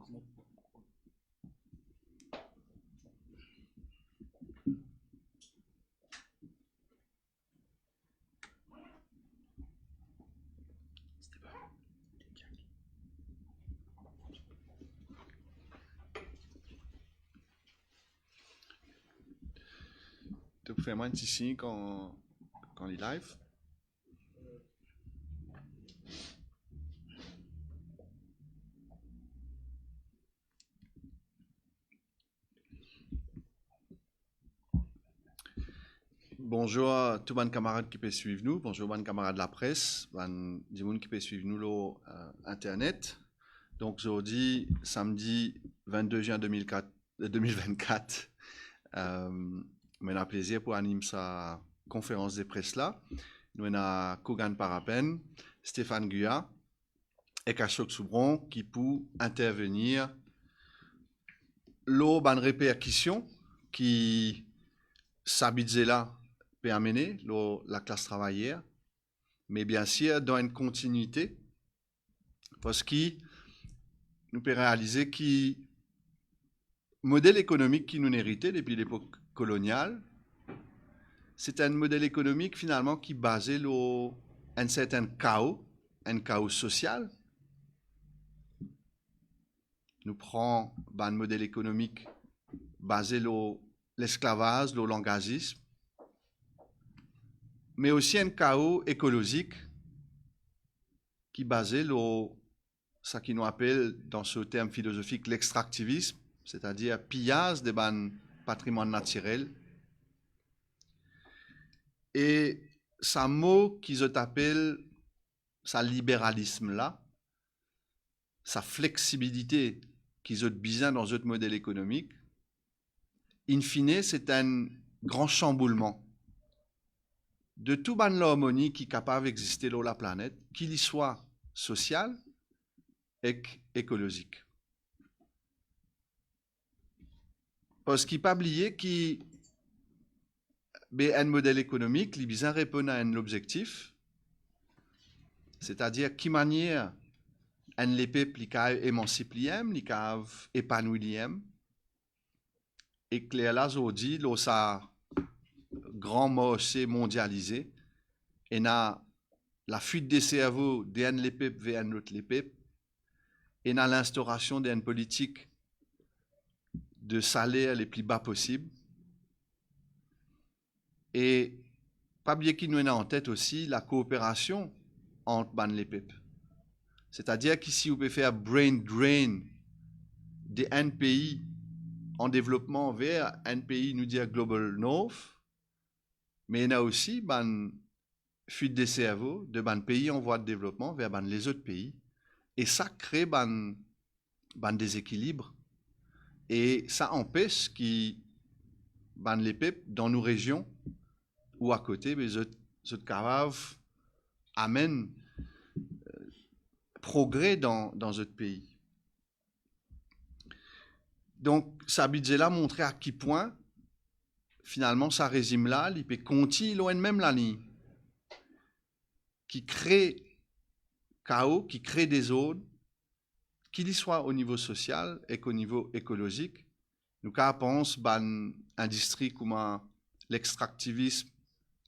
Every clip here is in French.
Tu fais moi un petit signe quand il est live. Bonjour à tous les camarades qui peuvent suivre nous. Bonjour les camarades de la presse, les gens qui peuvent suivre nous sur Internet. Donc aujourd'hui, samedi 22 juin 2024, on a plaisir pour animer sa conférence de presse là. Nous avons Kogan Parapen, Stéphane Guyat et Kachok Soubron qui pour intervenir l'eau une répercussion qui s'habite là peut amener la classe travaillère, mais bien sûr dans une continuité parce que nous pouvons réaliser que le modèle économique qui nous héritait depuis l'époque coloniale, c'est un modèle économique finalement qui basait sur un certain chaos social. Nous prenons un modèle économique basé sur l'esclavage, le langagisme, mais aussi un chaos écologique qui est basé sur ce qui nous appelle dans ce terme philosophique l'extractivisme, c'est-à-dire pillage des patrimoine naturel. Et ce mot qu'ils appellent ce libéralisme-là, sa flexibilité qu'ils ont besoin dans notre modèle économique, in fine, c'est un grand chamboulement de tout l'harmonie qui est capable d'exister sur la planète, qu'il y soit social et écologique. Parce qu'il ne faut pas oublier qu'il y a un modèle économique qui vient répondre à un objectif, c'est-à-dire qui manière les peuples qui peuvent émanciper, qui peuvent épanouir, et que là aujourd'hui, ça grand marché mondialisé, et la fuite des cerveaux d'un les peuples vers un autre les peuples, et l'instauration d'une politique de salaire les plus bas possible. Et pas oublier qu'il nous a en tête aussi la coopération entre les peuples. C'est-à-dire qu'ici, vous pouvez faire brain drain d'un pays en développement vers un pays, nous dire Global North, mais il y a aussi une fuite des cerveaux de pays en voie de développement vers les autres pays. Et ça crée un déséquilibre. Et ça empêche que les peuples dans nos régions ou à côté, les autres capables amènent progrès dans notre pays. Donc, ça budget-là montrait à quel point, finalement, ça régime-là, il peut continuer loin même la ligne, qui crée chaos, qui crée des zones, qu'il y soit au niveau social et qu'au niveau écologique. Nous pensons à une industrie comme l'extractivisme,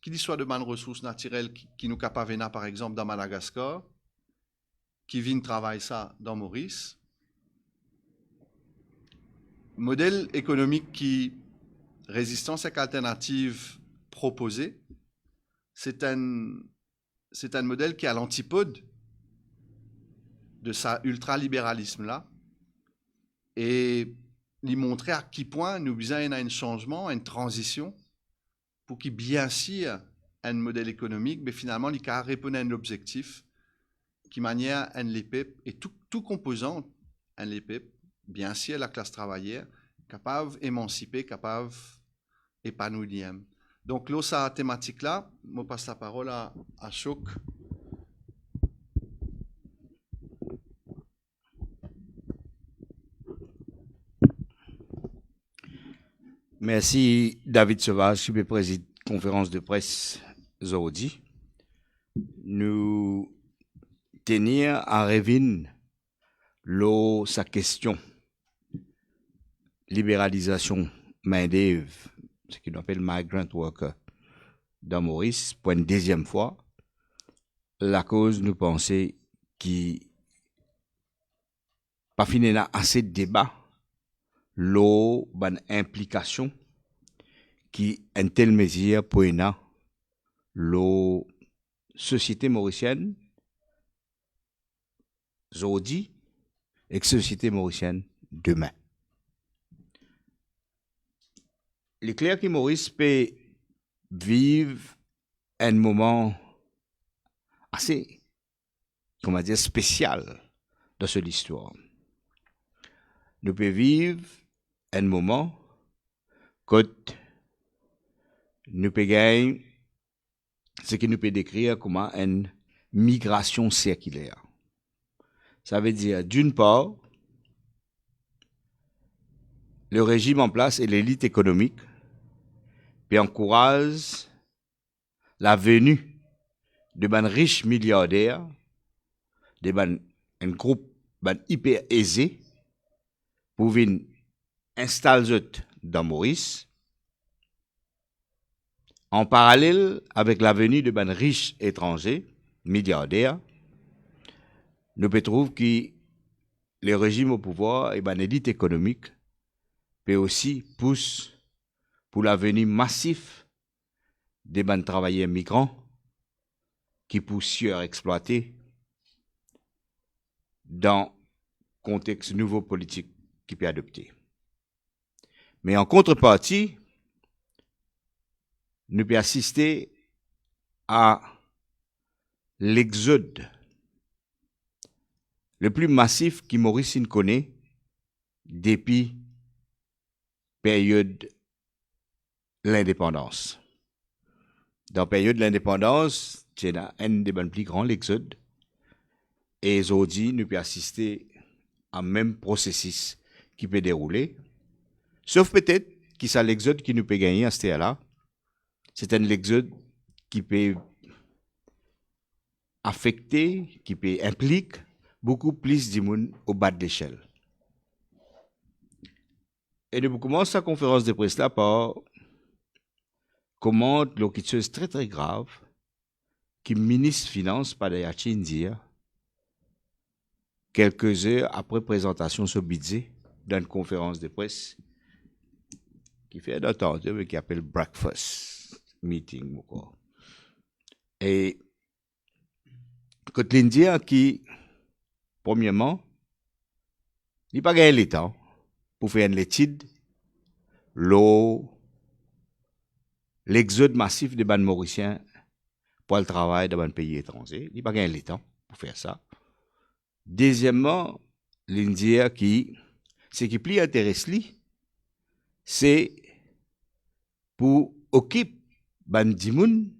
qu'il y soit de bonnes ressources naturelles qui nous capable par exemple dans Madagascar, qui viennent travailler ça dans Maurice. Modèle économique qui résistance et alternative proposée, c'est un modèle qui est à l'antipode de ça ultralibéralisme-là et lui montrer à quel point nous besoin d'un changement, une transition pour qu'il bien sûr un modèle économique, mais finalement il a répondu à un objectif qui manière un les peuples et tout composant un les peuples, bien sûr la classe travaillère, capable d'émanciper, capable d'épanouir. Donc là, sa thématique là, je passe la parole à Ashok. Merci David Sauvage, je préside conférence de presse aujourd'hui. Nous tenir à Révin sa question, libéralisation main-d'œuvre, ce qu'on appelle migrant worker, dans Maurice, pour une deuxième fois, la cause nous pensait qui pas fini là assez de débat, ban implication qui une telle mesure pour une société mauricienne, aujourd'hui, et société mauricienne demain. Il est clair que Maurice peut vivre un moment assez, comment dire, spécial dans cette histoire. Nous pouvons vivre un moment quand nous pouvons gagner ce que nous pouvons décrire comme une migration circulaire. Ça veut dire, d'une part, le régime en place et l'élite économique puis encourage la venue de ban riches milliardaires, un groupe hyper aisé pour venir installer dans Maurice, en parallèle avec la venue de ban riches étrangers, milliardaires. Nous pouvons trouver que le régime au pouvoir et l'élite économique peut aussi pousser pour la venue massive des travailleurs migrants qui poussent exploiter dans le contexte nouveau politique qui peut adopter. Mais en contrepartie, nous pouvons assister à l'exode le plus massif que Maurice connaît depuis la période de l'indépendance. Dans la période de l'indépendance, c'est un des plus grands exodes. Et aujourd'hui, nous pouvons assister à un même processus qui peut dérouler. Sauf peut-être que c'est l'exode qui nous peut gagner à ce temps-là. C'est un exode qui peut affecter, qui peut impliquer beaucoup plus de monde au bas de l'échelle. Et nous commençons la conférence de presse là par comment quelque chose très très grave qui ministre Finance Padayachi India quelques heures après présentation sur budget dans une conférence de presse qui fait d'entendre mais qui appelle breakfast meeting. Et quand l'Indien qui premièrement il n'a pas gagné le temps pour faire une étude l'exode massif des ban mauriciens pour le travail dans un pays étranger. Il n'a pas gagné le temps pour faire ça. Deuxièmement, l'Indien ce qui plus intéresse lui, c'est pour occuper ban dimoun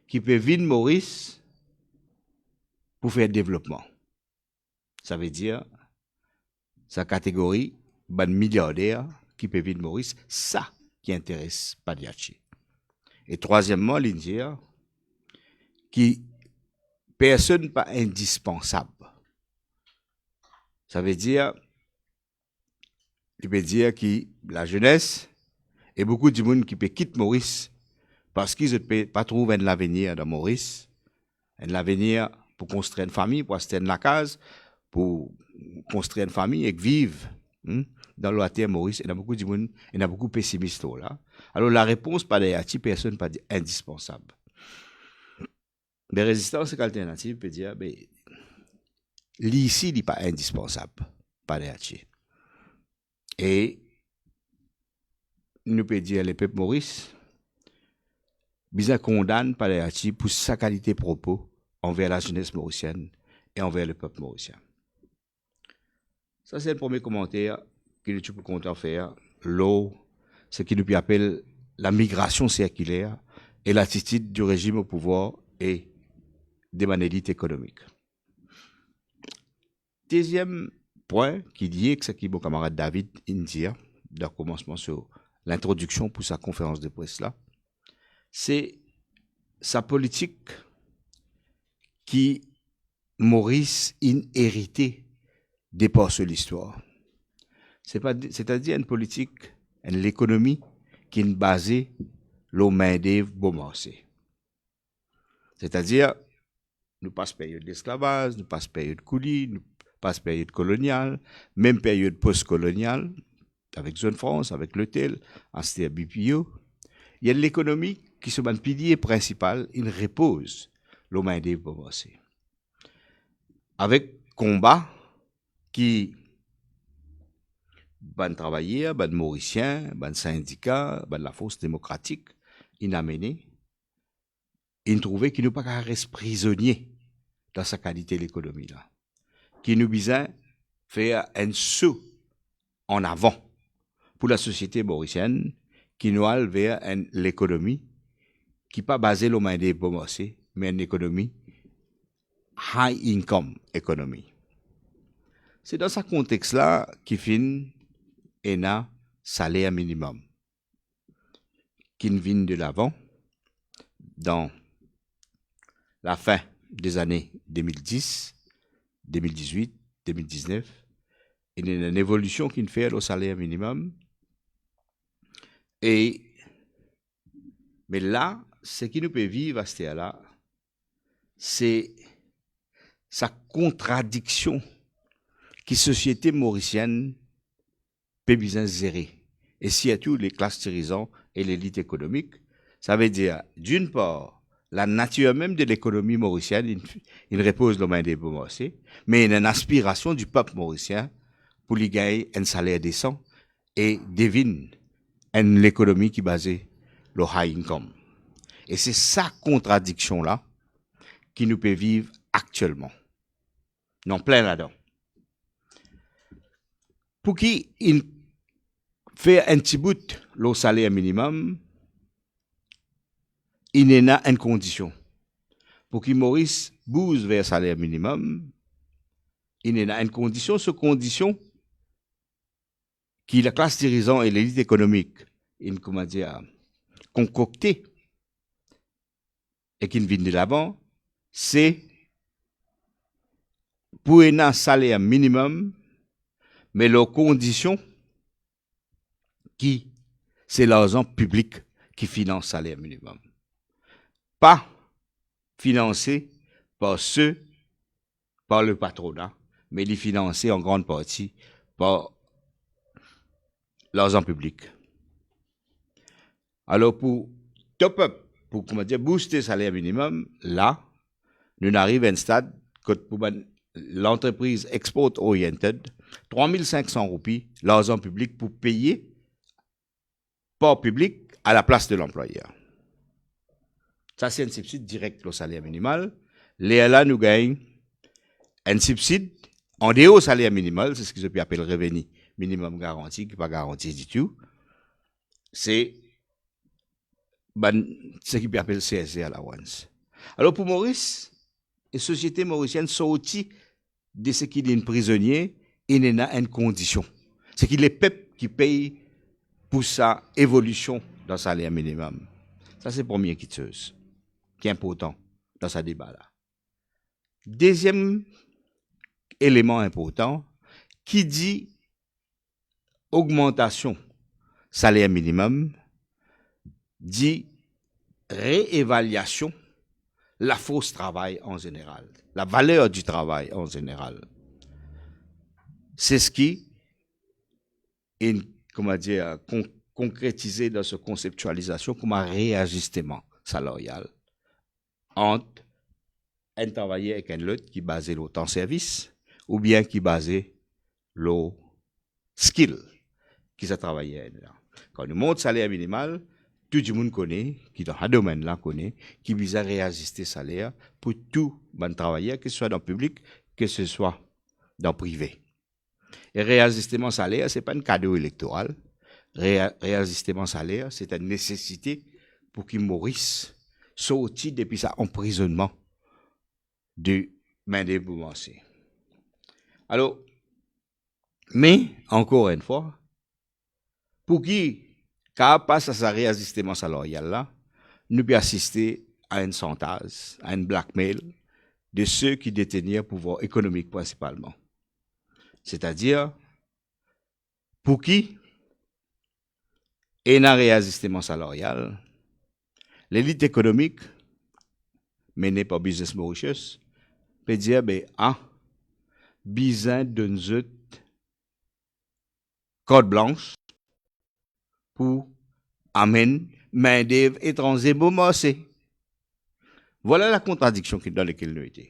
qui peut venir Maurice pour faire développement. Ça veut dire sa catégorie ban milliardaire qui peut venir Maurice, ça qui intéresse Padiachi. Et troisièmement, l'Indien qui personne pas indispensable. Ça veut dire, il peut dire que la jeunesse et beaucoup de monde qui peut quitter Maurice parce qu'ils ne peuvent pas trouver un avenir dans Maurice, un avenir pour construire une famille, pour acheter une case, pour construire une famille et vivre dans le terre Maurice. Il y a beaucoup de monde, il y a beaucoup de pessimistes là. Alors la réponse par les personne pas indispensable. Mais résistance alternative peut dire, mais l'ici n'est pas indispensable par les et nous peut dire le peuple Maurice, bien condamne par les pour sa qualité de propos envers la jeunesse mauricienne et envers le peuple mauricien. Ça, c'est le premier commentaire que nous pouvons compter faire. Ce qui nous appelle la migration circulaire et l'attitude du régime au pouvoir et des manélites économiques. Deuxième point qui dit que ce que mon camarade David India, dans le commencement sur l'introduction pour sa conférence de presse là, c'est sa politique qui Maurice hérité dépasse l'histoire. C'est-à-dire une politique, l'économie qui est basée sur main-d'œuvre commencée. C'est-à-dire, nous passons période d'esclavage, nous passons période coulis, nous passons période coloniale, même période post-coloniale, avec Zone France, avec l'hôtel, en BPO. Il y a l'économie qui se un pilier principal, il repose le main-d'œuvre commencée. Avec combat qui ban travailleurs, ban mauriciens, ban syndicats, ban la force démocratique, il a mené, il trouvait qu'il ne pas qu'à rester prisonnier dans sa qualité de l'économie là, qui nous besoin faire un saut en avant pour la société mauricienne qui nous allait vers l'économie qui pas basée sur main d'œuvre commencée, mais une économie high income economy. C'est dans ce contexte-là qu'il finit un salaire minimum qui vient de l'avant dans la fin des années 2010, 2018, 2019. Il y a une évolution qui fait au salaire minimum. Mais là, ce qui nous peut vivre à ce là, c'est sa contradiction qui la société mauricienne peut bien gérer. Et surtout les classes dirigeantes et l'élite économique, ça veut dire, d'une part, la nature même de l'économie mauricienne, il repose le main des commencés, mais il y a une aspiration du peuple mauricien pour lui gagner un salaire décent et devine l'économie qui est basée le high income. Et c'est sa contradiction-là qui nous peut vivre actuellement. Non, plein là-dedans. Pour qui il fait un petit bout le salaire minimum, il y a une condition. Pour que Maurice bouge vers le salaire minimum, il y a une condition, cette condition qui la classe dirigeante et l'élite économique, comment dire, concocté et qui vient de l'avant, c'est pour un salaire minimum, mais leurs conditions qui, c'est l'argent public qui finance le salaire minimum. Pas financé par le patronat, mais il est financé en grande partie par l'argent public. Alors pour top up, pour comment dire, booster le salaire minimum, là, nous arrivons à un stade que pour l'entreprise export-oriented, 3500 roupies, l'argent public pour payer par public à la place de l'employeur. Ça, c'est un subside direct au salaire minimal. Là, nous gagnons un subside en dehors du salaire minimal, c'est ce que je peux appeler le revenu minimum garanti, qui n'est pas garanti du tout. C'est ce qui peut appeler le CSC allowance. Alors, pour Maurice, les sociétés mauriciennes sont sorties de ce qu'il est un prisonnier, il y a une condition. C'est qu'il est peuple qui paye pour sa évolution dans le salaire minimum. Ça, c'est la première quitteuse qui est important dans ce débat-là. Deuxième élément important, qui dit augmentation salaire minimum, dit réévaluation la force travail en général, la valeur du travail en général. C'est ce qui est, comment dire, concrétisé dans cette conceptualisation comme un réajustement salarial entre un travailleur et un autre qui est basé sur le temps service ou bien qui est basé sur le skill qui s'est travaillé. Quand nous monte salaire minimal, tout le monde connaît, qui dans ce domaine-là connaît, qui vise à réajuster le salaire pour tout bon travailleur, que ce soit dans le public, que ce soit dans le privé. Et réajustement salaire, ce n'est pas un cadeau électoral. Réajustement salaire, c'est une nécessité pour qu'il Maurice sorti depuis sa emprisonnement de main-d'œuvre commencée. Alors, mais, encore une fois, pour qui passe à sa réajustement salarial là, nous pouvons assister à un chantage, à un blackmail de ceux qui détenaient le pouvoir économique principalement. C'est-à-dire, pour qui et un réajustement salarial, l'élite économique menée par Business Mauritius peut dire, besoin d'une carte blanche pour amener main-d'œuvre étrangère pour masser. Voilà la contradiction dans laquelle nous étions.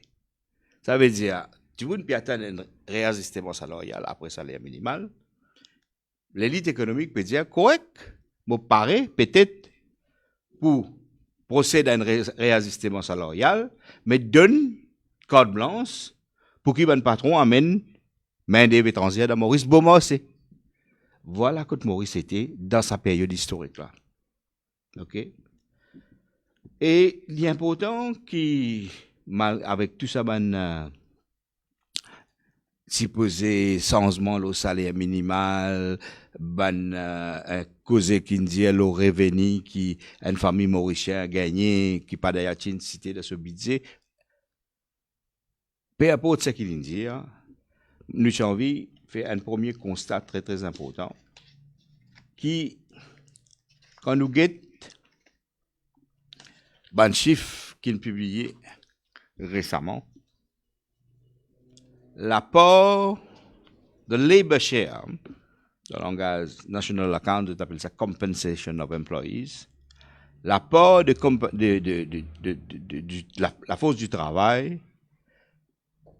Ça veut dire, tu veux ne attendre un réajustement salarial après salaire minimal, l'élite économique peut dire, correct, mais paraît peut-être pour procéder à un réajustement salarial, mais donne carte blanche pour que le patron amène main-d'œuvre étrangère dans Maurice Beaumassé. Voilà que Maurice était dans sa période historique là. OK? Et l'important qui, avec tout ça, supposé changement au salaire minimal, cause qui dit le revenu qui une famille mauricienne a gagné, qui pas d'ailleurs une cité de ce budget. Peu importe ce qu'il dit, nous avons envie de faire un premier constat très très important qui, quand nous guettons un chiffre qu'il publié récemment, l'apport de labor share, dans le langage national account, on appelle ça compensation of employees, l'apport de la force du travail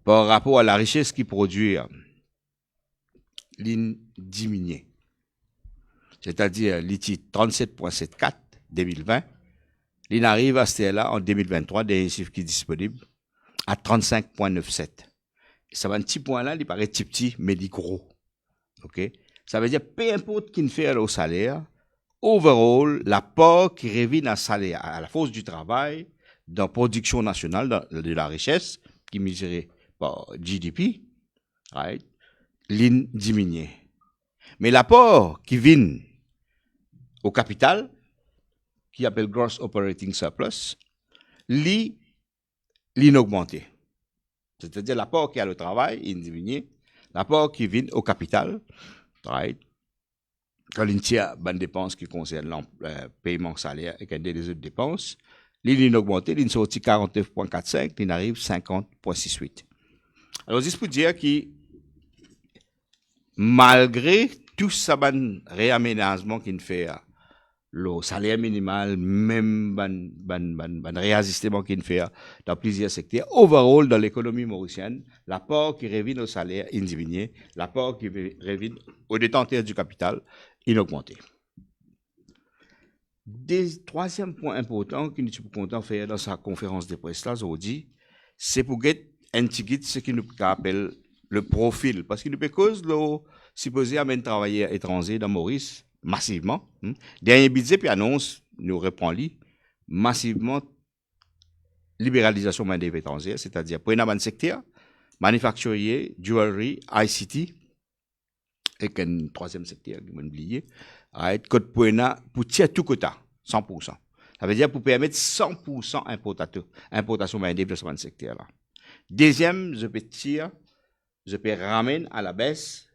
par rapport à la richesse qu'il produit, l'in diminué. C'est-à-dire, l'IT 37,74 2020, l'in arrive à ce là en 2023, des chiffres qui sont disponibles, à 35,97. Ça va un petit point là, il paraît petit, mais il est gros. OK? Ça veut dire, peu importe qui ne fait au salaire, overall, l'apport qui revient à salaire, à la force du travail, dans la production nationale de la richesse, qui est mesurée par GDP, right, l'in diminue. Mais l'apport qui vient au capital, qui appelle Gross Operating Surplus, l'in augmenté. C'est-à-dire l'apport qui a le travail, il diminue. L'apport qui vient au capital, right, quand il y a une dépense qui concerne le paiement salaire et qu'il y a des autres dépenses, l'in augmenté, l'in sorti 49,45, l'in arrive 50,68. Alors, c'est pour dire que malgré tout ce réaménagement qu'il fait, le salaire minimal, même le réajustement qu'il fait dans plusieurs secteurs, overall, dans l'économie mauricienne, l'apport qui revient au salaire est diminué, l'apport qui revient aux détenteurs du capital est augmenté. Troisième point important que nous sommes contents de faire dans sa conférence de presse là aujourd'hui, c'est pour intégrer ce que nous appelons le profil. Parce que nous pouvons supposer amener travailleurs étrangers dans Maurice massivement. Dernier budget puis annonce, nous reprend massivement libéralisation main d'œuvre étrangère, c'est-à-dire pour un secteur, manufacturier, jewelry, ICT, et un troisième secteur que vous oubliez, code pour tirer tout quota, 100%. Ça veut dire pour permettre 100% importation main d'œuvre dans ce secteur-là. Deuxième, je peux ramener à la baisse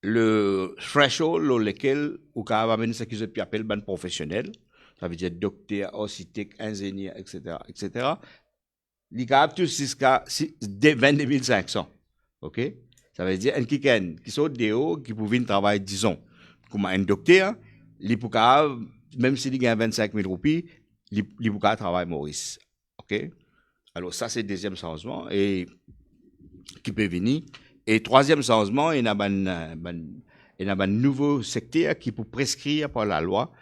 le threshold auquel on peut amener ce qu'ils appellent ban professionnel, ça veut dire docteur, architecte, ingénieur, etc., etc. Il y a tous jusqu'à 22 500. OK? Ça veut dire un qui sort de haut, qui peut venir travailler, disons, comme un docteur, il peut même s'il gagne 25 000 roupies, il peut travailler Maurice. OK? Alors, ça, c'est le deuxième changement et qui peut venir. Et troisième changement, il y a un nouveau secteur qui peut prescrire par la loi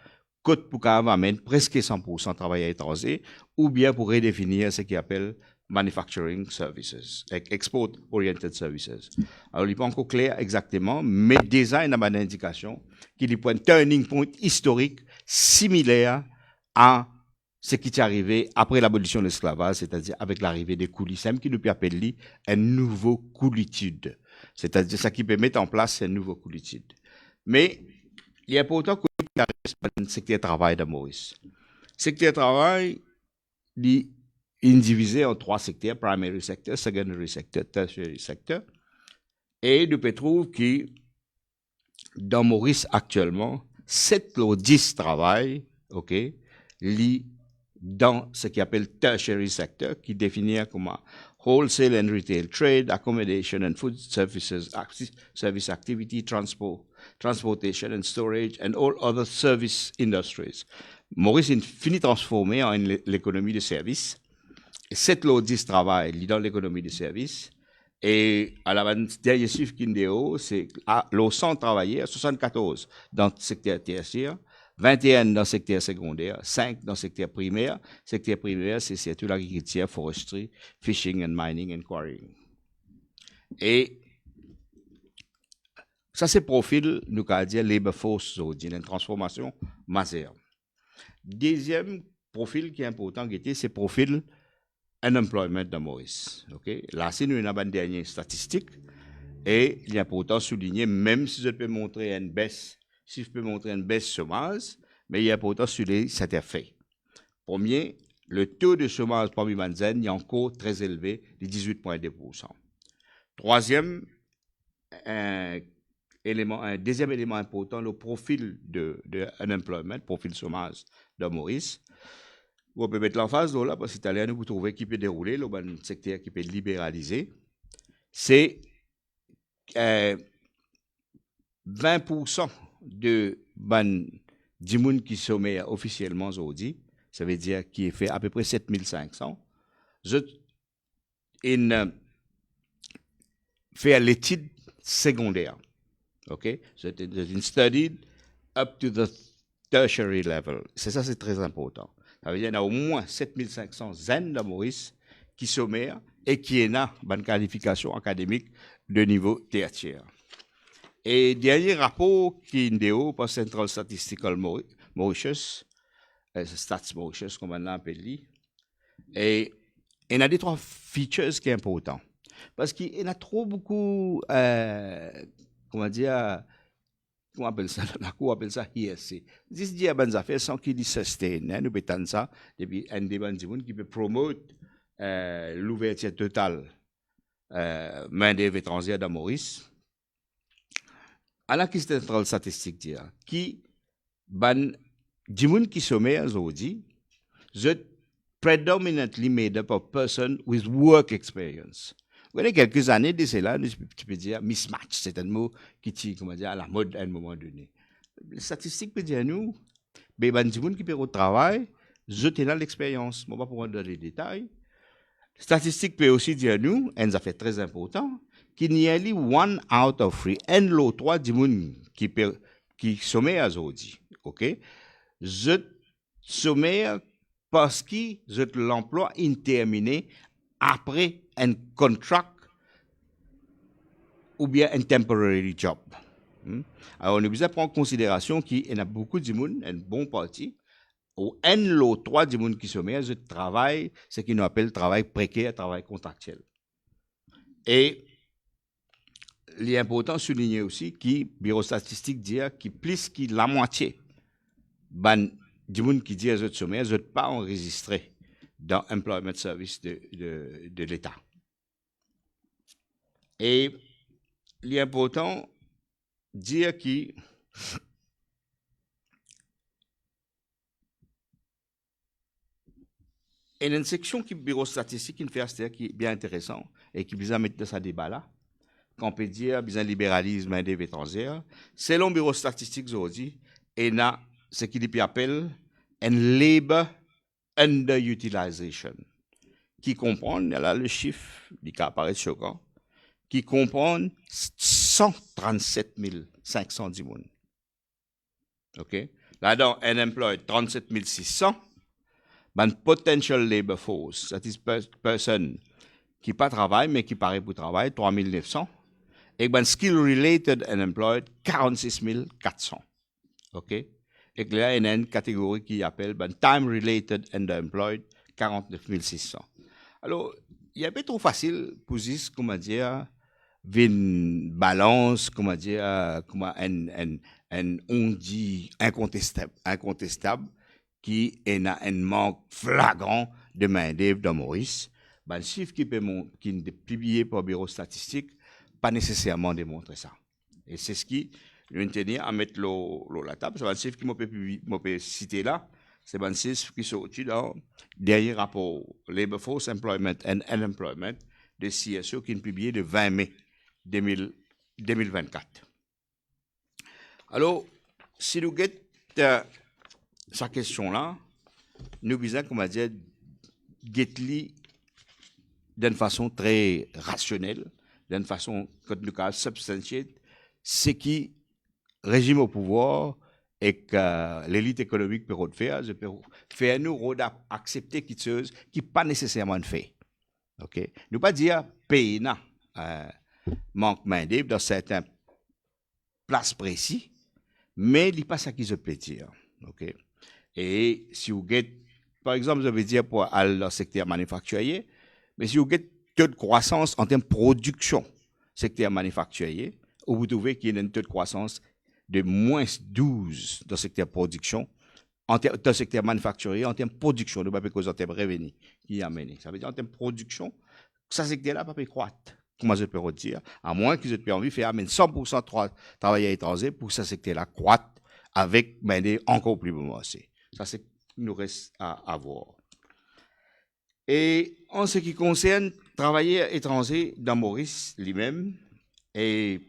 code pour amener presque 100% travailleurs étrangers ou bien pour redéfinir ce qu'il appelle manufacturing services, export-oriented services. Alors, il n'est pas encore clair exactement, mais déjà, il y a une indication qu'il y a un turning point historique similaire à ce qui est arrivé après l'abolition de l'esclavage, c'est-à-dire avec l'arrivée des coulisses, qui nous peut appeler un nouveau coolitude. C'est-à-dire ça qui peut mettre en place un nouveau coolitude. Mais il est important que nous arrivions le secteur travail de Maurice. Le secteur travail est divisé en trois secteurs, primary sector, secondary sector, tertiary sector. Et nous trouvons que dans Maurice actuellement, 7 ou 10 travaillent, OK, dans ce qu'on appelle tertiary sector, qui définit comme wholesale and retail trade, accommodation and food services, service activity, transportation and storage, and all other service industries. Maurice est fini transformé en l'économie de services. 7 ou 10 travaillent dans l'économie de services. Et à la dernière chiffre qu'Indéo, c'est le 100 travailleurs, 74 dans le secteur tertiaire, 21 dans le secteur secondaire, 5 dans le secteur primaire. Le secteur primaire, c'est surtout l'agriculture, foresterie, fishing and mining and quarrying. Et ça, c'est le profil, nous allons dire, labor force, une transformation majeure. Deuxième profil qui est important, c'est le profil unemployment de Maurice. Okay? Là, c'est une dernière statistique. Et il est important de souligner, même si je peux montrer une baisse, si je peux montrer une baisse chômage, mais il est important de souligner cet effet. Premier, le taux de chômage parmi les jeunes est encore très élevé, de 18,2%. Troisième, un deuxième élément important, le profil de unemployment, profil chômage de Maurice. On peut mettre l'emphase là, parce que l'Italien, vous trouvez qui peut dérouler, le secteur qui peut libéraliser. C'est 20% de du monde qui sommet officiellement aujourd'hui, ça veut dire qui est fait à peu près 7500. Je fait l'étude secondaire. OK? C'est une study up to the tertiary level. C'est ça, c'est très important. Ça veut dire qu'il y a au moins 7500 jeunes de Maurice qui sommaient et qui ont une qualification académique de niveau tertiaire. Et dernier rapport qui est indéo par Central Statistical Mauritius, Stats Mauritius comme on l'appelle, et il y a des trois features qui sont importants. Parce qu'il y a trop beaucoup, comment dire, comment on appelle ça, la Cour appelle ça ISC. Dis dire bonnes affaires sans qu'il y sustain, nous pétons ça, depuis un débat qui peut promouvoir l'ouverture totale main-d'œuvre étrangère dans Maurice. À la question centrale statistique dire qui ban du monde qui sommet aujourd'hui, je predominantly made up of person with work experience. Vous voyez, quelques années de cela, tu peux dire mismatch, c'est un mot qui est, comment dire, à la mode à un moment donné. Les statistiques peuvent dire nous, ben ban du monde qui peut au travail, je t'ai dans l'expérience. Je ne vais pas pouvoir donner les détails. Les statistiques peuvent aussi dire nous, un affaire très important, qu'il y a 1 out of 3, un lot 3 du monde qui sommet aujourd'hui. OK? Je sommaire parce que je l'emploi indéterminé après un contract ou bien un temporary job. Alors, on est obligé de prendre en considération qu'il y a beaucoup de monde, un bon parti, ou un lot 3 du monde qui sommaire, je travaille, ce qu'on appelle travail précaire, travail contractuel. Et il est important de souligner aussi que le bureau statistique dit que plus que la moitié du monde qui dit que je sommaire, je ne pas enregistré dans l'Employment Service de l'État. Et il est important de dire que il y a une section qui bureau statistique qui est bien intéressant et qui vient mettre dans ce débat là. Qu'on peut dire, bien libéralisme main d'œuvre étrangère. Selon le bureau statistique aujourd'hui, il y a ce qu'il appelle un labor underutilization, qui comprend, là le chiffre, qui apparaît choquant, qui comprend 137 510 personnes. OK? Là-dedans, unemployed 37 600, ben potential labor force, c'est-à-dire personne qui pas travaille, mais qui paraît pour travailler, 3 900. Et ben skill-related unemployed, 46 400. OK? Et là, il y a une catégorie qui appelle ben, time-related underemployed, 49 600. Alors, il est un peu trop facile pour dire, comment dire, une balance, comment dire, comment on dit incontestable, qui est un manque flagrant de main-d'œuvre dans Maurice. Ben, le chiffre qui est publié par le bureau statistique, pas nécessairement démontrer ça. Et c'est ce qui nous tenir à mettre la table. C'est un chiffre qui m'a pu citer là. C'est un chiffre qui sorti dans le dernier rapport Labor Force Employment and Unemployment de CSO qui est publié le 20 mai 2024. Alors, si nous guettons sa question-là, nous visons, comment dire, guetter d'une façon très rationnelle, d'une façon que nous avons substantiée, ce qui régime au pouvoir et que l'élite économique peut faire nous accepter quelque chose qui n'est pas nécessairement fait. Okay? Nous pas dire pays manque main-d'œuvre dans certaines places précises, mais il n'y a pas ça qui se peut dire. Okay? Et si vous avez, par exemple, je veux dire pour aller dans le secteur manufacturier, mais si vous avez taux de croissance en termes de production, secteur manufacturier, vous trouvez qu'il y a un taux de croissance de moins 12 dans le secteur production, dans le secteur manufacturier, en termes de production, ne pas cause en termes de revenus qui est amené. Ça veut dire en termes de production, ça secteur-là ne peut pas croître. Comment je peux dire? À moins qu'ils aient envie de faire amener 100% de travailleurs étrangers pour que ce secteur-là croître avec encore plus avancé. Ça, c'est nous reste à voir. Et en ce qui concerne travailleurs étrangers dans Maurice lui-même, et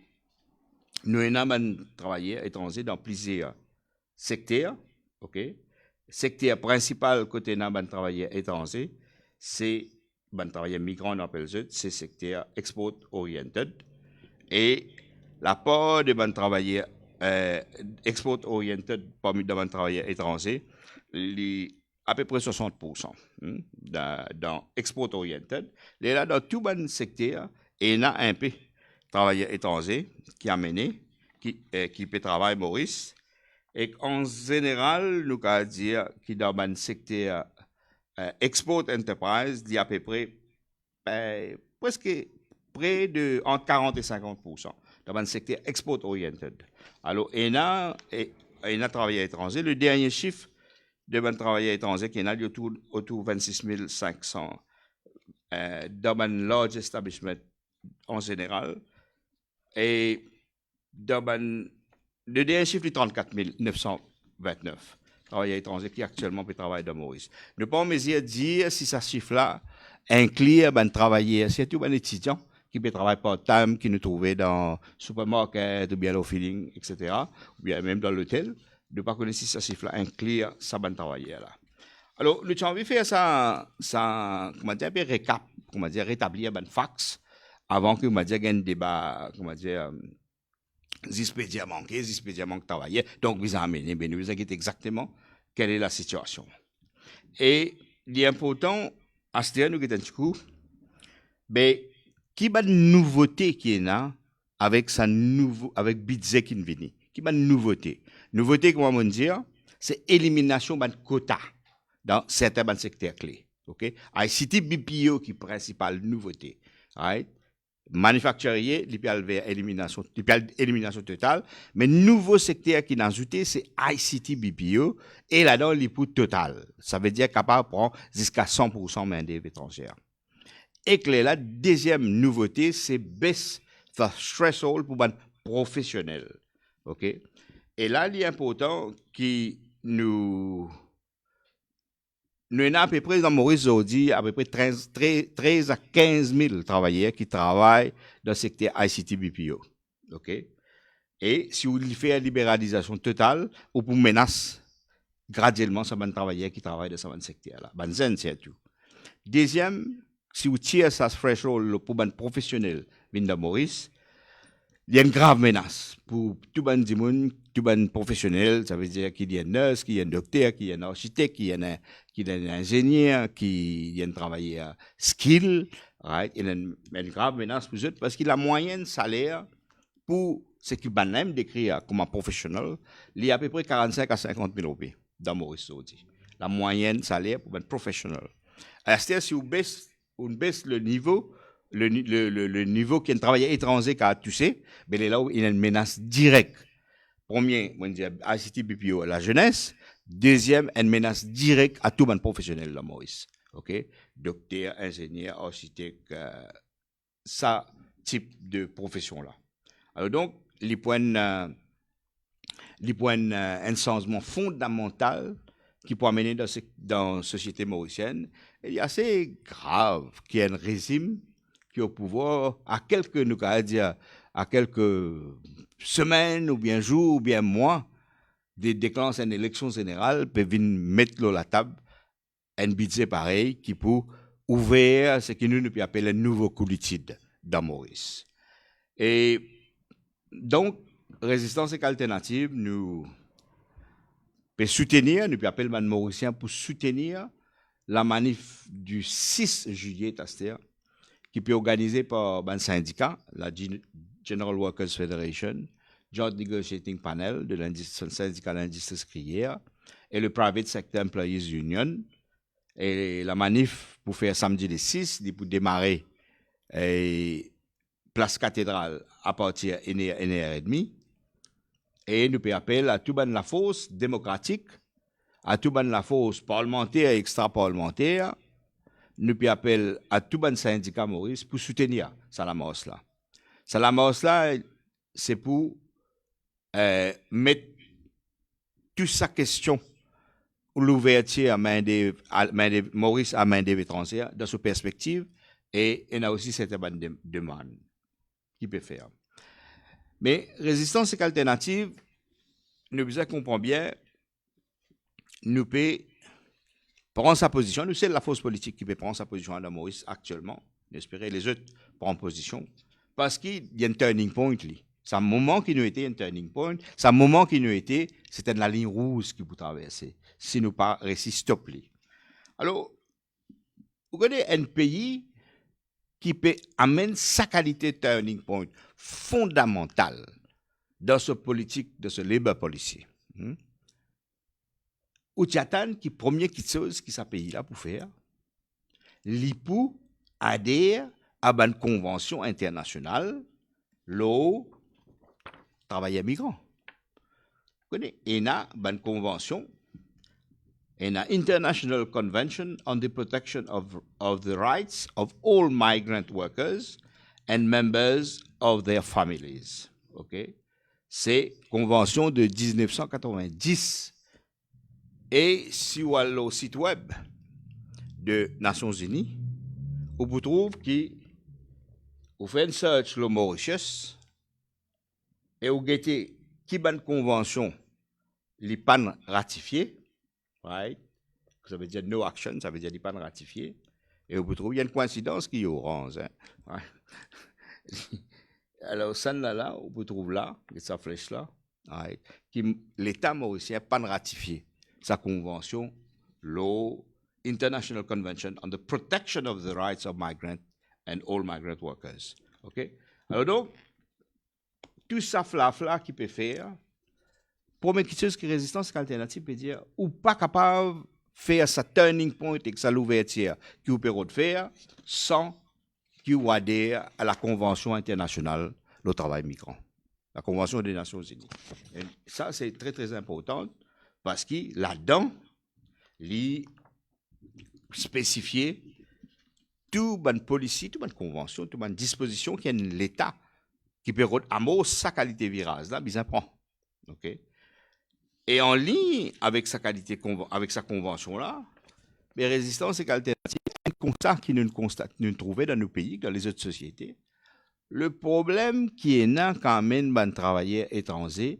nous avons travailleurs étrangers dans plusieurs secteurs. OK? Secteur principal côté de travailleurs étrangers, c'est les travailleurs migrants, on appelle ça, c'est secteur export-oriented. Et la part de les travailleurs export-oriented parmi les travailleurs étrangers, à peu près 60% dans export-oriented. Et là, dans tout le secteur, il y a un peu de travailleurs étrangers qui a mené, qui peut travailler Maurice. Et en général, nous allons dire que dans le secteur export enterprise, il y a à peu près presque près de entre 40 et 50% dans le secteur export-oriented. Alors, il y a travailleurs étrangers. Le dernier chiffre de travailleurs étrangers qui est autour de 26 500 dans un large establishment en général. Et dans le dernier chiffre est 34 929 travailleurs étrangers qui actuellement peuvent travailler dans Maurice. Ne pas me dire si ce chiffre-là inclut un travailleur, surtout un étudiant qui peut travailler part-time, qui nous trouvait dans le supermarché, ou bien au feeling, etc., ou bien même dans l'hôtel. Ne pas connaître si ce chiffre-là inclut ça ban travailleur-là. Alors, nous avons envie de faire ça, comment dire, un récap, comment dire, rétablir un fax avant que, comment dire, il y ait un débat, comment dire, Zispédia manqué travaillait. Donc, vous amenez, mais nous inquiétez exactement quelle est la situation. Et il est important, à ce nous avons un coup, mais qui est une nouveauté qui est là avec avec budget qui vient? Qui est une nouveauté? Nouveauté, comment on dit, c'est élimination de quota dans certains secteurs clés. OK? ICT BPO qui est la principale nouveauté. Right? Manufacturier, il peut vers élimination totale, mais nouveau secteur qui est ajouté, c'est ICT BPO, et là-dedans, il est total. Ça veut dire capable de prendre jusqu'à 100% main-d'œuvre étrangère. Et que la deuxième nouveauté, c'est baisse the threshold pour les professionnels. OK? Et là, il est important que nous avons à peu près dans Maurice aujourd'hui à peu près 13 à 15 000 travailleurs qui travaillent dans le secteur ICT BPO. OK? Et si vous faites la libéralisation totale, vous pouvez menacer graduellement ces travailleurs qui travaillent dans ce secteur-là. C'est tout. Deuxième, si vous tirez ça threshold pour les professionnels de Maurice, il y a une grave menace pour tout le monde, tout le professionnel. Ça veut dire qu'il y a un nurse, qu'il y a un docteur, qu'il y a un architecte, qu'il y a un ingénieur, qu'il y a un travailleur skill. Right? Il y a une grave menace pour eux parce que la moyenne salaire pour ce qu'ils même décrire comme un professionnel, il y a à peu près 45 à 50 000 euros dans Maurice Saudi. La moyenne salaire pour un professionnel. C'est-à-dire si vous baissez le niveau, le niveau qui est un travailleur étranger qui a touché, mais là où il y a une menace directe. Premier, on dit ICT BPO à la jeunesse. Deuxième, une menace directe à tout le monde professionnel de Maurice. OK? Docteur, ingénieur, architecte, ça, type de profession-là. Alors donc, les points un changement fondamental qui peut amener dans la société mauricienne. Il est assez grave qu'il y ait un régime qui est au pouvoir à quelques semaines ou bien jours ou bien mois de déclencher une élection générale peut venir mettre sur la table un budget pareil qui peut ouvrir ce que nous appelons un nouveau coup d'étude dans Maurice. Et donc, Résistance et Alternative, nous peut soutenir, nous appelons les Mauriciens pour soutenir la manif du 6 juillet, qui peut organisée par un syndicat, la General Workers Federation, Joint Negotiating Panel de syndicat de l'industrie sucrière et le Private Sector Employees Union. Et la manif pour faire samedi le 6, pour démarrer place cathédrale à partir de 1h30. Et nous pouvons appeler à tout la force démocratique, à tout la force parlementaire et extra-parlementaire, nous pouvons appeler à tout le syndicat Maurice pour soutenir Salamos là. Salamos là, c'est pour mettre toute sa question l'ouverture à main de Maurice à main des étrangères dans sa perspective et il y a aussi cette demande qu'il peut faire. Mais résistance et alternative, nous besoin comprendre bien, nous pouvons prendre sa position. Nous, c'est la force politique qui peut prendre sa position à Maurice actuellement. J'espère les autres prennent position. Parce qu'il y a un turning point. C'est un moment qui nous était un turning point. C'est un moment qui nous était, c'était la ligne rouge qui vous traverser. Si nous pas réussi stopper. Alors, vous connaissez un pays qui peut amener sa qualité de turning point fondamentale dans ce politique, de ce labor policy. Ou Tiatan, qui premier chose qui pays là pour faire, l'IPU adhère à une convention internationale, l'eau, travailleurs migrants. Vous connaissez, il y a une convention, il y a International Convention on the Protection of the Rights of All Migrant Workers and Members of Their Families. Okay? C'est convention de 1990. Et si vous allez au site web des Nations Unies, vous trouvez que vous faites une search sur Mauritius et vous guettez qui est une convention les pas ratifiée, right? Ça veut dire no action, ça veut dire les pas ratifiée, et vous trouvez il y a une coïncidence qui est orange. Hein? Alors ça là, vous trouvez là, sa flèche là, right? Qui l'État mauricien pas ratifié sa convention, law, International Convention on the Protection of the Rights of Migrant and All Migrant Workers. OK? Alors donc, tout ça flafla qui peut faire, première chose que résistance alternative peut dire, ou pas capable de faire sa turning point et sa l'ouverture qui vous peut faire sans qu'il adhère à la Convention internationale du travail migrant, la Convention des Nations Unies. Et ça, c'est très, très important. Parce que là-dedans, il spécifié toute bonne policy, toute bonne convention, toute bonne disposition qui est l'État qui peut avoir sa qualité virage, là, bien prend. OK? Et en ligne avec sa qualité, avec sa convention-là, les résistances et alternatives, un constat qui nous trouvons dans nos pays, dans les autres sociétés. Le problème qui est là quand même un travailleur étranger,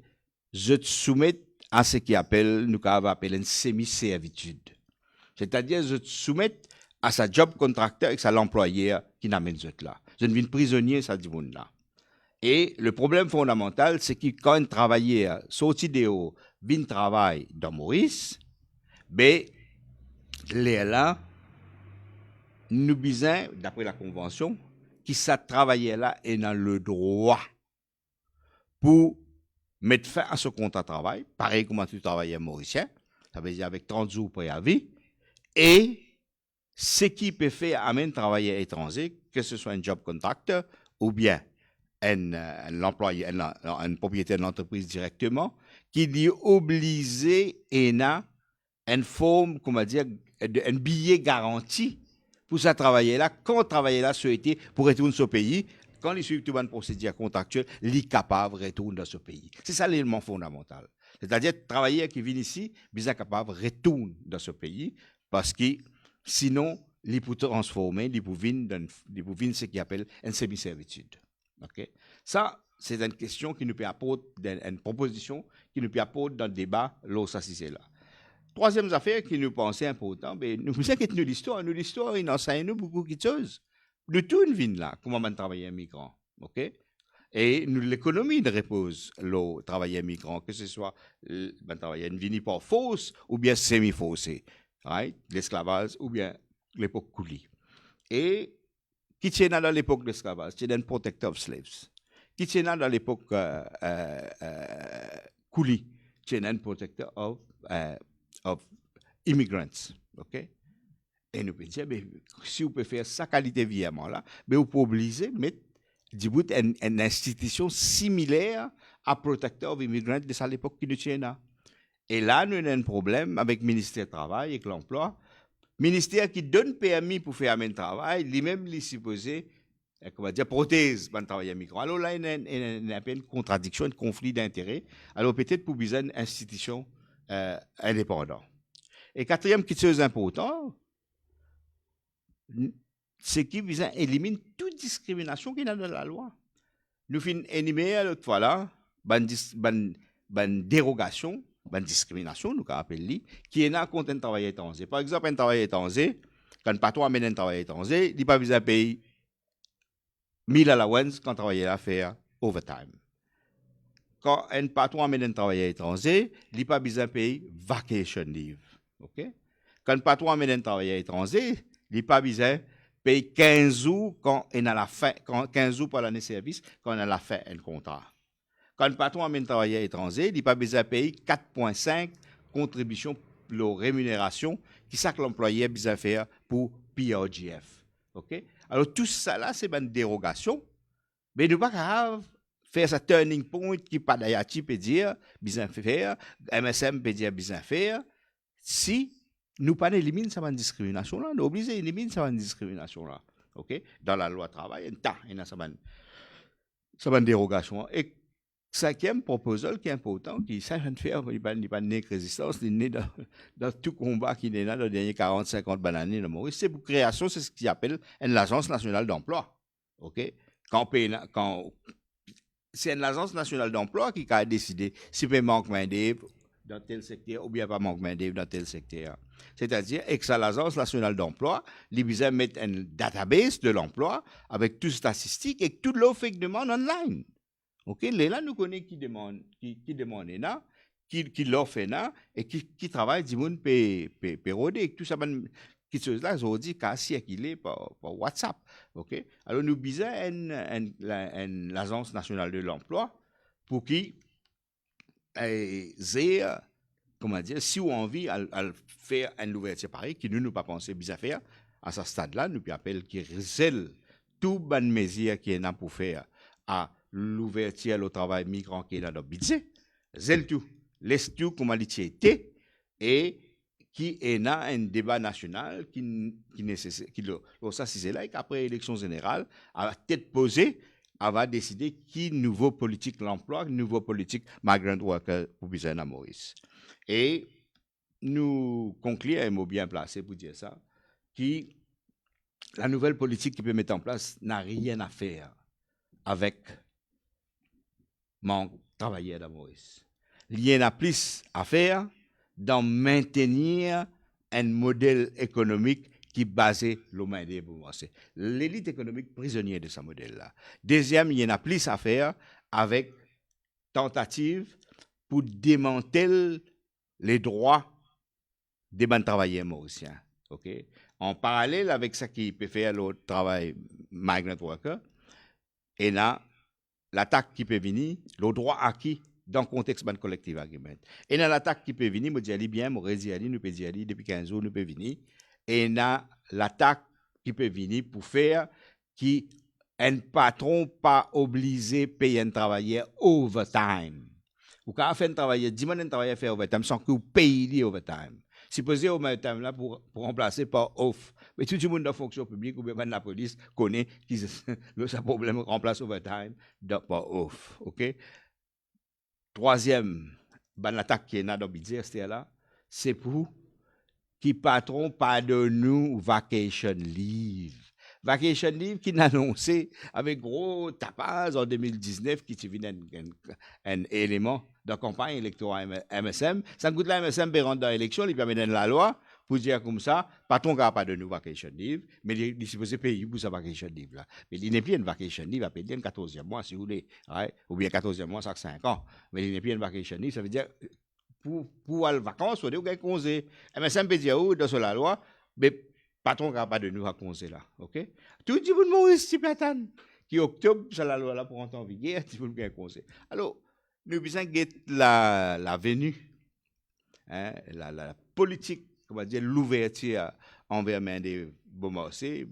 je te soumets à ce qu'on appelle, nous appelle une semi-servitude. C'est-à-dire, je te soumets à sa job contracteur et à l'employeur qui n'amène ce là. Je ne viens prisonnier, ça dit là. Et le problème fondamental, c'est que quand un travailleur sorti de haut, vient travailler dans Maurice, ben, là, nous besoin, d'après la convention, que ça travailleur là est dans le droit pour mettre fin à ce contrat de travail, pareil comme tu travaillais mauricien, ça veut dire avec 30 jours préavis, et ce qui peut faire amène travailleur étranger, que ce soit un job contractor ou bien un employé, un propriétaire de l'entreprise directement, qui dit obligé et a une forme, comment dire, un billet garanti pour ça travailler là, quand travailler là souhaité pour retourner au pays, quand il suit tout une procédure contractuelle, il est capable de retourner dans ce pays. C'est ça l'élément fondamental. C'est-à-dire, travailleurs qui viennent ici, ils sont capables de retourner dans ce pays parce que sinon, ils peuvent transformer, ils peuvent vivre ce qu'ils appellent une semi-servitude. Okay? Ça, c'est une question qui nous peut apporter, une proposition qui nous peut apporter dans le débat, là, ça, c'est là. Troisième affaire qui nous pensait important, ben, nous inquiétons de l'histoire. Nous, l'histoire, il enseigne nous beaucoup de choses. Nous, tout une vie là, comment on travaille un migrant. OK? Et nous, l'économie de repose, le travail migrant, que ce soit le travail une vie pas fausse ou bien semi-faussée. Right? L'esclavage ou bien l'époque coulis. Et qui tient dans l'époque de l'esclavage, c'est un protector of slaves. Qui tient dans l'époque coulis, c'est un protector of immigrants. OK? Et nous pouvons dire, si vous pouvez faire sa qualité de vie là, vous pouvez obliger à mettre une institution similaire à protecteur of immigrants de ça l'époque qui nous tient là. Et là, nous avons un problème avec le ministère du Travail et de l'Emploi. Ministère qui donne permis pour faire un travail, lui-même, il est supposé, comment dire, prothèse pour le travail migrant. Alors là, il y a une contradiction, un conflit d'intérêts. Alors peut-être pour besoin d'une institution indépendante. Et quatrième chose importante, c'est qu'il vise à éliminer toute discrimination qu'il y a dans la loi. Nous finissons énumérer l'autre fois là, une dérogation, une discrimination, nous appelons qui est là contre un travailleur étranger. Par exemple, un travailleur étranger, quand le patron amène un travailleur étranger, il n'a pas besoin de payer 1000 allowance quand le travailleur a fait overtime. Quand un patron amène un travailleur étranger, il n'a pas besoin de payer vacation leave. Okay? Quand le patron amène un travailleur étranger, il n'a pas besoin de payer 15 jours quand on a la fin, 15 jours pour l'année de service, quand on a la fin un contrat. Quand le patron amène un travailleur étranger, il n'a pas besoin de payer 4,5 contributions pour la rémunération qui ça que l'employé a besoin de faire pour PRGF. Okay? Alors tout ça là, c'est une dérogation, mais nous ne pouvons pas faire ce turning point qui pas d'ailleurs peut dire besoin faire, MSM peut dire besoin faire, si nous pas éliminer cette discrimination là, nous obligés d'éliminer cette discrimination là. OK? Dans la loi travail, il y a cette dérogation. Et cinquième proposal qui est important, qui s'agit de faire, il n'est pas né de résistance, il est né dans tout combat qui est né dans les derniers 40-50 années de Maurice, c'est pour création, c'est ce qu'ils appellent l'Agence nationale d'emploi. OK? Quand c'est l'Agence nationale d'emploi qui a décidé si il manque main-d'œuvre dans tel secteur ou bien pas manque main-d'œuvre dans tel secteur. C'est-à-dire que l'Agence nationale d'emploi, il besoin mettre un database de l'emploi avec toutes les statistiques et toute l'offre de demande online. OK, là nous connaissons qui demande là, qui l'offre là et qui travaille du monde pérodé tout ça qui chose là aujourd'hui quasi qu'il est par WhatsApp. OK, alors nous besoin l'Agence nationale de l'emploi pour qui comment dire, si on a envie à faire une ouverture pareille, qui nous pas pensé bien faire, à ce stade-là, nous appelle qui révèle tout bonne mesure qui est là pour faire à l'ouverture au travail migrant qui est dans le budget, zèle tout, laisse tout comme il était, et qui est là un débat national qui nécessite, ça c'est là, et qu'après l'élection générale, à tête posée, elle va décider qui nouveau politique l'emploi, nouveau politique migrant worker pour besoin à Maurice. Et nous concluons un mot bien placé pour dire ça, qui la nouvelle politique qui peut mettre en place n'a rien à faire avec mon travailleur de Maurice. Il y en a plus à faire dans maintenir un modèle économique qui est basé sur le main-d'œuvre. C'est l'élite économique prisonnière de ce modèle-là. Deuxième, il y en a plus à faire avec tentative pour démanteler les droits des bons travailleurs mauriciens. Okay? En parallèle avec ce qui peut faire le travail migrant worker, et là, l'attaque qui peut venir, le droit acquis dans le contexte de collective agreement. Et dans l'attaque qui peut venir, je dis bien, je dis nous peut dire depuis 15 jours, nous peut venir. Et dans l'attaque qui peut venir pour faire qu'un patron pas obligé de payer un travailleur overtime. Ou quand on fait un travailleur, 10 000 travailleur fait overtime sans que vous payiez overtime. supposé au même temps là pour remplacer par off. Mais tout le monde dans la fonction publique ou bien quand la police connaît que ce problème remplace overtime par off. OK? Troisième, ben, l'attaque qui est là dans Bidir, c'était là, c'est pour qui patron pas de nous vacation leave. Vacation leave qui n'a annoncé avec gros tapage en 2019 qui devient un élément de campagne électorale MSM. Ça coûte la MSM pour rendre dans l'élection, il permet de la loi pour dire comme ça, patron n'a pas de nous vacation leave, mais il est supposé payer pour sa vacation leave là. Mais il n'est plus une vacation leave, il payer un 14e mois si vous voulez, right? Ou bien 14e mois, ça 5 ans. Mais il n'est plus une vacation leave, ça veut dire pour aller vacances, on a congé. MSM peut dire, dans la loi, mais patron n'a pas de nous à congé là. OK? Tout le monde Maurice Tipatan, qui octobre, c'est la loi là pour entrer en vigueur, tout le monde a congé. Alors, nous avons la venue, hein, la politique, comment dire, l'ouverture envers des bons marchés,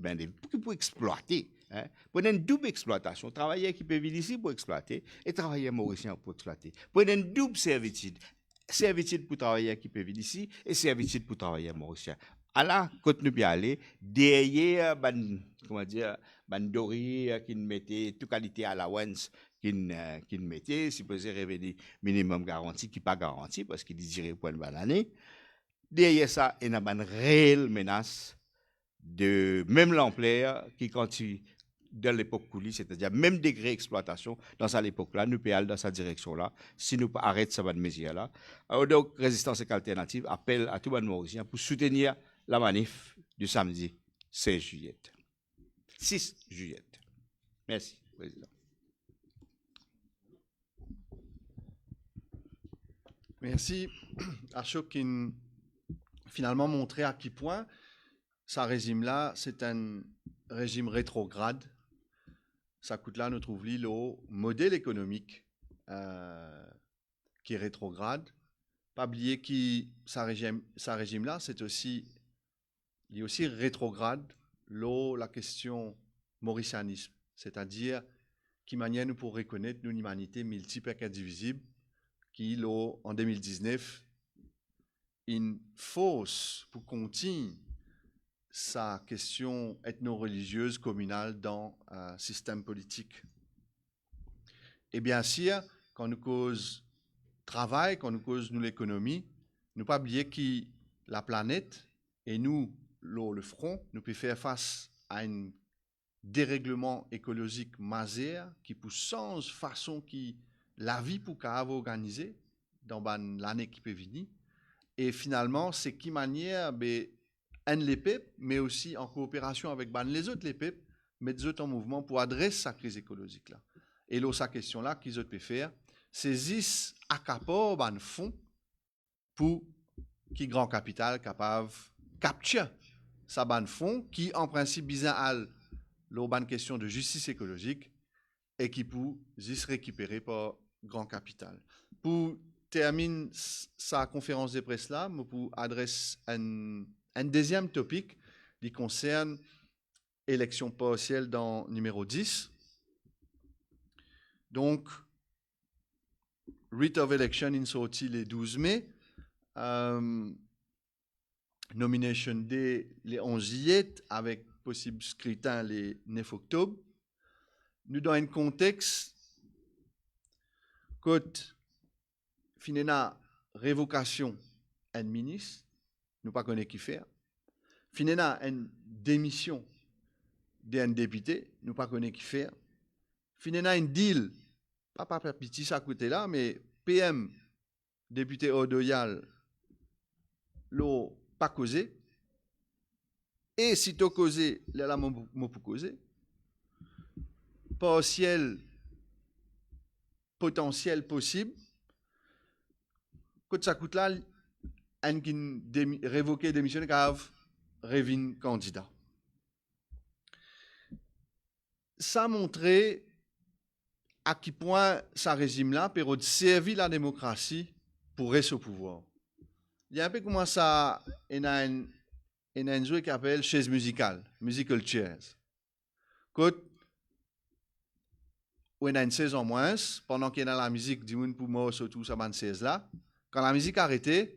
pour exploiter. Hein, pour une double exploitation, travailleurs qui peuvent venir ici pour exploiter et travailleurs mauriciens pour exploiter. Pour une double servitude. Servitude pour travailler qui peuvent venir ici et servitude pour travailler mauricien. Alors, quand nous bien aller, derrière, comment dire, bandori qui nous mettait, toute qualité allowance qui nous mettait, si vous revenu minimum garanti, qui pas garanti parce qu'il dirait pour une bonne année. Derrière ça, il y a une réelle menace de même l'ampleur qui continue dans l'époque coulis, c'est-à-dire même degré d'exploitation dans cette époque-là, nous pouvons aller dans cette direction-là, si nous arrêtons cette mesure-là. Alors donc, Résistance et Alternative appelle à tout le monde mauricien pour soutenir la manif du samedi 6 juillet. Merci, Président. Merci. Ashok qui finalement montré à quel point ce régime-là, c'est un régime rétrograde. Ça coûte là, nous trouvons le modèle économique qui est rétrograde. Pas oublier que ce régime-là, c'est aussi, il est aussi rétrograde la question mauricianisme, c'est-à-dire qui manière nous pour reconnaître une humanité multiple et indivisible, qui en 2019 une fausse pour continuer sa question ethno-religieuse communale dans un système politique. Et bien sûr, quand nous cause travail, quand nous cause nous l'économie, nous pas oublier que la planète et nous, le front, nous pouvons faire face à un dérèglement écologique majeur qui pour changer façon qui la vie pour qu'elle organisée dans l'année qui peut venir. Et finalement, c'est qui manière les PEP, mais aussi en coopération avec les autres les PEP, mettre eux en mouvement pour adresser sa crise écologique là. Et là, sa question là, qu'ils peuvent faire, saisissent accaport fonds pour qui grand capital capable capture sa ban fonds qui en principe bizarre à l'urban question de justice écologique et qui peut se récupérer par grand capital. Pour terminer sa conférence de presse là, je peux adresser un deuxième topic qui concerne l'élection partielle dans numéro 10. Donc, writ of election in sorti le 12 mai, nomination day le 11 juillet, avec possible scrutin le 9 octobre. Nous dans un contexte que finalement révocation d'un ministre, nous pas connaît qui faire. Finalement une démission d'un député, nous pas connaît qui faire. Finalement un deal, pas petit ça côté là, mais PM député Odoyal l'ont pas causé. Et si tu causé, là moi pour causer. Partiel potentiel possible. Quand ça coûte là, un qui révoqué démission grave, revient candidat. Ça montrait à quel point ce régime-là peut servir la démocratie pour rester au pouvoir. Il y a un peu comme ça, il y a un jeu qui s'appelle chaise musicale, musical chairs. Quand on a une saison moins, pendant qu'il y a la musique du monde pour moi, surtout ça, cette chaise là, quand la musique a arrêté,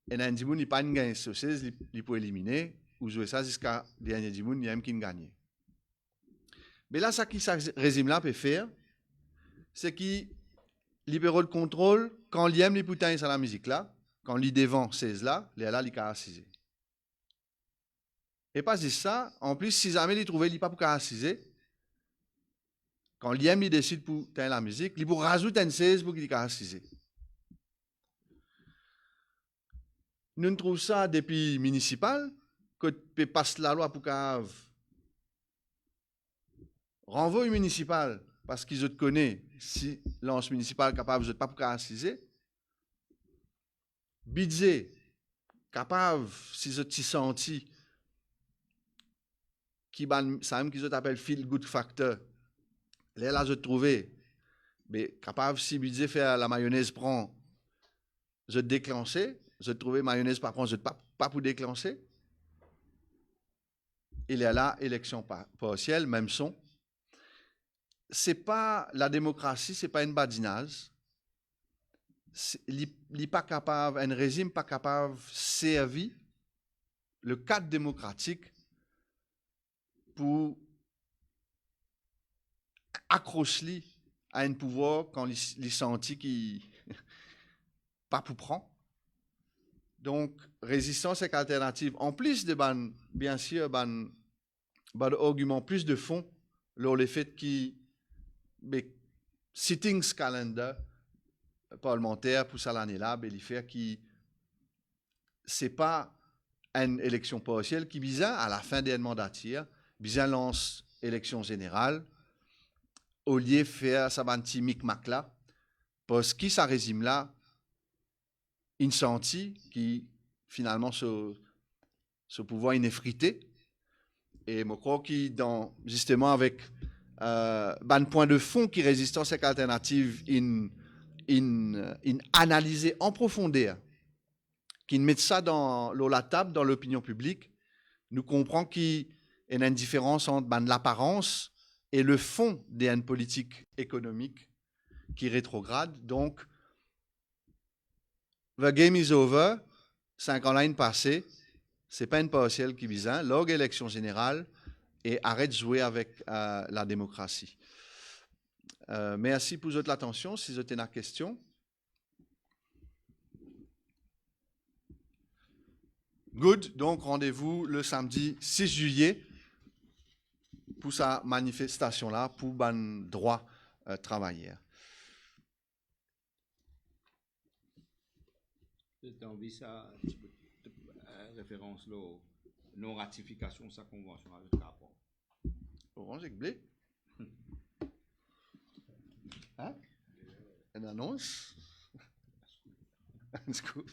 Et un dimoun, il pas une gagne saucisse, il peut éliminer, ou jouer ça jusqu'à dernier dimoun, il y a même qui gagne. Mais là, ça qui ça régime-là peut faire, c'est qu'il libère le contrôle quand il aime les putains sur la musique là, quand il devant 16 là, il est là, il est assisé. Et pas juste ça, en plus, si jamais il trouve il pas pour assisé, quand il aime, il décide pour tenir la musique, il peut rajouter une 16 pour qu'il est assisé. Nous trouvons ça depuis municipal, que peut passer la loi pour qu'on renvoie municipal, parce qu'ils te connaissent, si l'anse municipal est capable, vous n'êtes pas pour assiser. Budget, capable, si vous êtes senti, qui ça même qu'ils appellent feel good factor. Là, je trouvé, mais capable, si budget fait la mayonnaise prend, je déclencher, je trouvé mayonnaise par contre, je pas pour déclencher. Il y a là, élection partielle, même son. C'est pas la démocratie, c'est pas une badinage. Il n'est pas capable, un régime pas capable de servir le cadre démocratique pour accrocher à un pouvoir quand il sentit qu'il pas pour prendre. Donc, résistance et alternative, en plus de bien sûr, argument plus de fond, le fait qui sittings calendar parlementaire pour ça l'année-là, il fait qui c'est pas une élection partielle qui vise à la fin des mandatires, vise à lance élection générale, au lieu de faire ça petit micmac là, parce que ça régime là, une senti qui finalement ce pouvoir ineffrité. Et je crois que justement avec un point de fond qui résistance et alternative, analyser en profondeur, qui met ça dans la table dans l'opinion publique, nous comprenons qu'il y a une différence entre l'apparence et le fond d'une politique économique qui rétrograde. Donc, the game is over, 5 ans l'année passée, c'est pas une partielle qui vise, l'orgue élection générale, et arrête de jouer avec la démocratie. Merci pour votre attention. Si vous avez une question. Good. Donc, rendez-vous le samedi 6 juillet pour sa manifestation-là, pour ban droit travailler. J'ai envie ça, référence là, non-ratification de sa convention avec le rapport. Orange avec blé. Hein? Une annonce? Un scoop.